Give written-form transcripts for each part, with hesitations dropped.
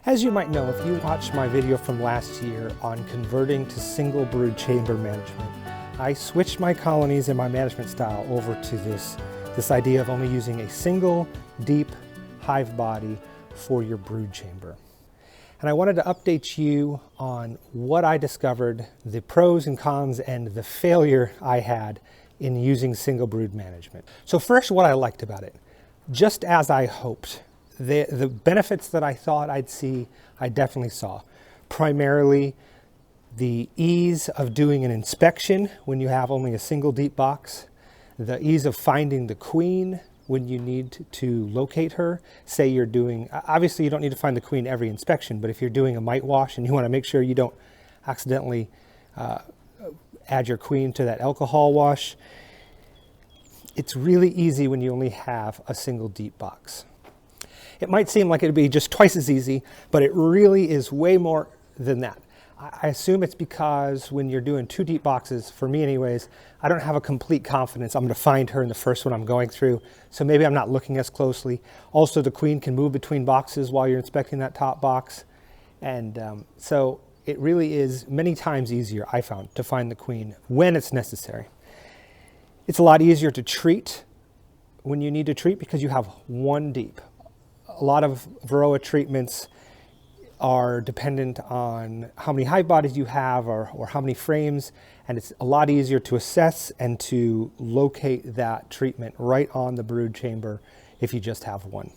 As you might know, if you watched my video from last year on converting to single brood chamber management, I switched my colonies and my management style over to this idea of only using a single deep hive body for your brood chamber. And I wanted to update you on what I discovered, the pros and cons, and the failure I had in using single brood management. So first, what I liked about it. Just as I hoped. The benefits that I thought I'd see, I definitely saw. Primarily, the ease of doing an inspection when you have only a single deep box, the ease of finding the queen when you need to locate her. Say you're doing, obviously you don't need to find the queen every inspection, but if you're doing a mite wash and you want to make sure you don't accidentally add your queen to that alcohol wash, it's really easy when you only have a single deep box. It might seem like it'd be just twice as easy, but it really is way more than that. I assume it's because when you're doing two deep boxes, for me anyways, I don't have a complete confidence I'm going to find her in the first one I'm going through, so maybe I'm not looking as closely. Also, the queen can move between boxes while you're inspecting that top box, and so it really is many times easier, I found, to find the queen when it's necessary. It's a lot easier to treat when you need to treat because you have one deep. A lot of Varroa treatments are dependent on how many hive bodies you have or how many frames, and it's a lot easier to assess and to locate that treatment right on the brood chamber if you just have one.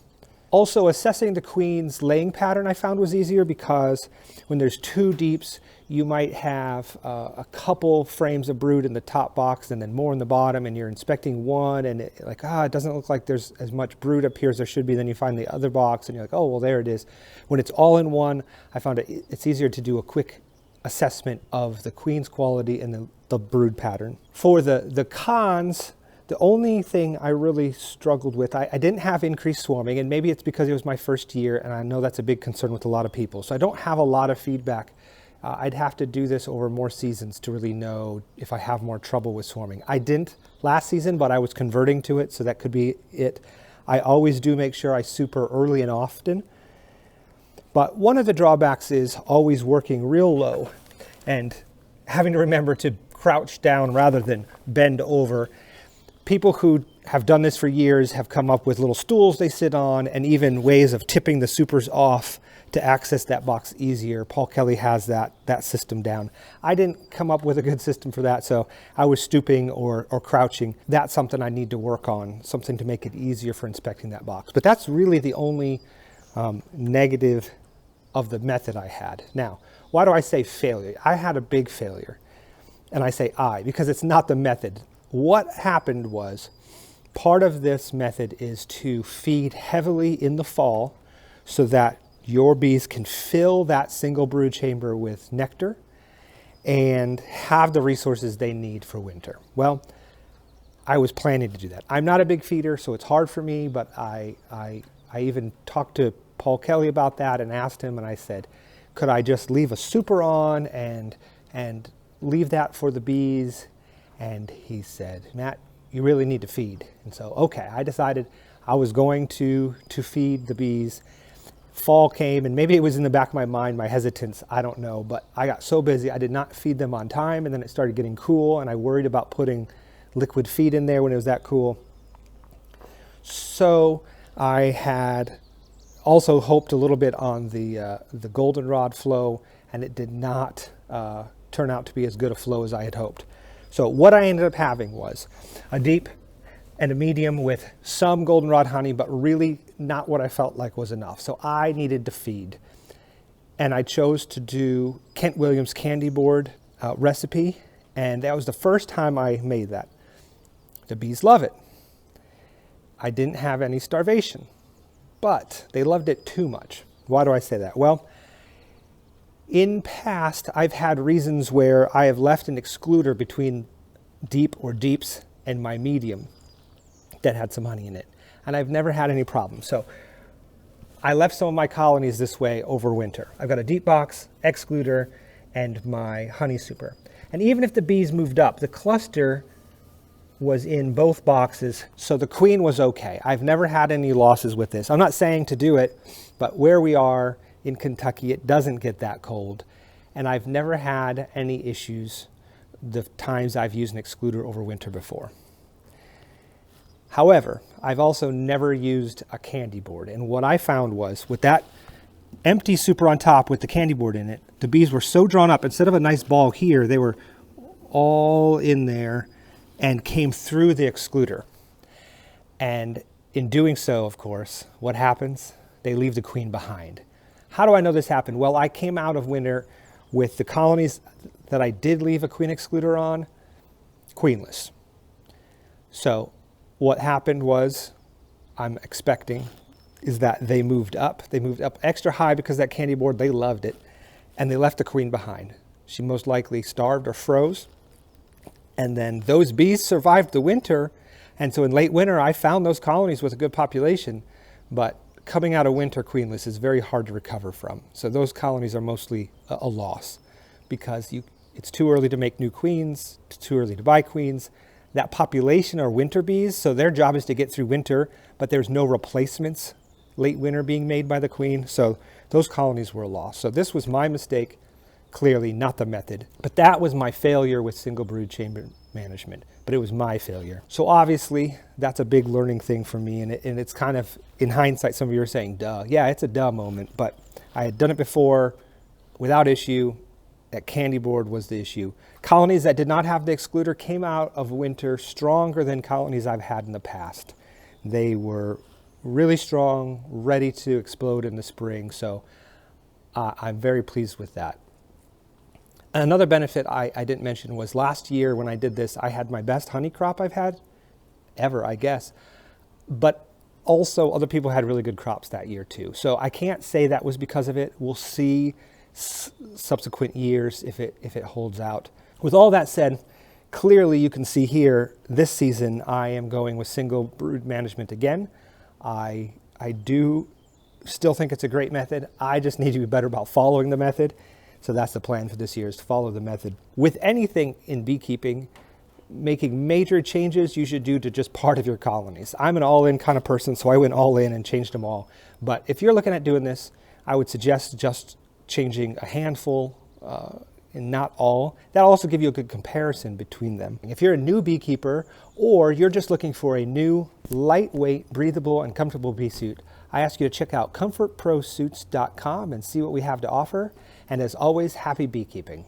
Also, assessing the queen's laying pattern I found was easier because when there's two deeps, you might have a couple frames of brood in the top box and then more in the bottom, and you're inspecting one and it doesn't look like there's as much brood up here as there should be. Then you find the other box and you're like, oh, well, there it is. When it's all in one, I found it's easier to do a quick assessment of the queen's quality and the brood pattern. For the cons, the only thing I really struggled with, I didn't have increased swarming, and maybe it's because it was my first year, and I know that's a big concern with a lot of people. So I don't have a lot of feedback. I'd have to do this over more seasons to really know if I have more trouble with swarming. I didn't last season, but I was converting to it, so that could be it. I always do make sure I super early and often. But one of the drawbacks is always working real low and having to remember to crouch down rather than bend over. People who have done this for years have come up with little stools they sit on and even ways of tipping the supers off to access that box easier. Paul Kelly has that system down. I didn't come up with a good system for that, so I was stooping or crouching. That's something I need to work on, something to make it easier for inspecting that box. But that's really the only negative of the method I had. Now, why do I say failure? I had a big failure, and I say because it's not the method. What happened was, part of this method is to feed heavily in the fall so that your bees can fill that single brood chamber with nectar and have the resources they need for winter. Well, I was planning to do that. I'm not a big feeder, so it's hard for me, but I even talked to Paul Kelly about that and asked him, and I said, could I just leave a super on and leave that for the bees? And he said, Matt, you really need to feed. And so, okay, I decided I was going to feed the bees. Fall came, and maybe it was in the back of my mind, my hesitance, I don't know, but I got so busy I did not feed them on time, and then it started getting cool, and I worried about putting liquid feed in there when it was that cool. So I had also hoped a little bit on the goldenrod flow, and it did not turn out to be as good a flow as I had hoped. So what I ended up having was a deep and a medium with some goldenrod honey, but really not what I felt like was enough. So I needed to feed. And I chose to do Kent Williams candy board recipe, and that was the first time I made that. The bees love it. I didn't have any starvation, but they loved it too much. Why do I say that? Well, in past, I've had reasons where I have left an excluder between deep or deeps and my medium that had some honey in it, and I've never had any problems. So I left some of my colonies this way over winter. I've got a deep box, excluder, and my honey super. And even if the bees moved up, the cluster was in both boxes, so the queen was okay. I've never had any losses with this. I'm not saying to do it, but where we are in Kentucky, it doesn't get that cold. And I've never had any issues the times I've used an excluder over winter before. However, I've also never used a candy board. And what I found was with that empty super on top with the candy board in it, the bees were so drawn up. Instead of a nice ball here, they were all in there and came through the excluder. And in doing so, of course, what happens? They leave the queen behind. How do I know this happened? Well, I came out of winter with the colonies that I did leave a queen excluder on, queenless. So what happened was, I'm expecting, is that they moved up. They moved up extra high because that candy board, they loved it. And they left the queen behind. She most likely starved or froze. And then those bees survived the winter. And so in late winter, I found those colonies with a good population. But coming out of winter queenless is very hard to recover from. So those colonies are mostly a loss because it's too early to make new queens, it's too early to buy queens. That population are winter bees, so their job is to get through winter, but there's no replacements late winter being made by the queen. So those colonies were a loss. So this was my mistake, clearly not the method. But that was my failure with single brood chamber management, but it was my failure. So obviously that's a big learning thing for me, and it's kind of, in hindsight, some of you are saying, duh. Yeah, it's a duh moment, but I had done it before without issue. That candy board was the issue. Colonies that did not have the excluder came out of winter stronger than colonies I've had in the past. They were really strong, ready to explode in the spring, so I'm very pleased with that. Another benefit I didn't mention was last year when I did this, I had my best honey crop I've had ever, I guess. But also other people had really good crops that year too. So I can't say that was because of it. We'll see subsequent years if it holds out. With all that said, clearly you can see here, this season I am going with single brood management again. I do still think it's a great method. I just need to be better about following the method. So that's the plan for this year, is to follow the method. With anything in beekeeping, making major changes you should do to just part of your colonies. I'm an all-in kind of person, so I went all in and changed them all. But if you're looking at doing this, I would suggest just changing a handful and not all. That'll also give you a good comparison between them. If you're a new beekeeper or you're just looking for a new, lightweight, breathable, and comfortable bee suit, I ask you to check out comfortprosuits.com and see what we have to offer. And as always, happy beekeeping.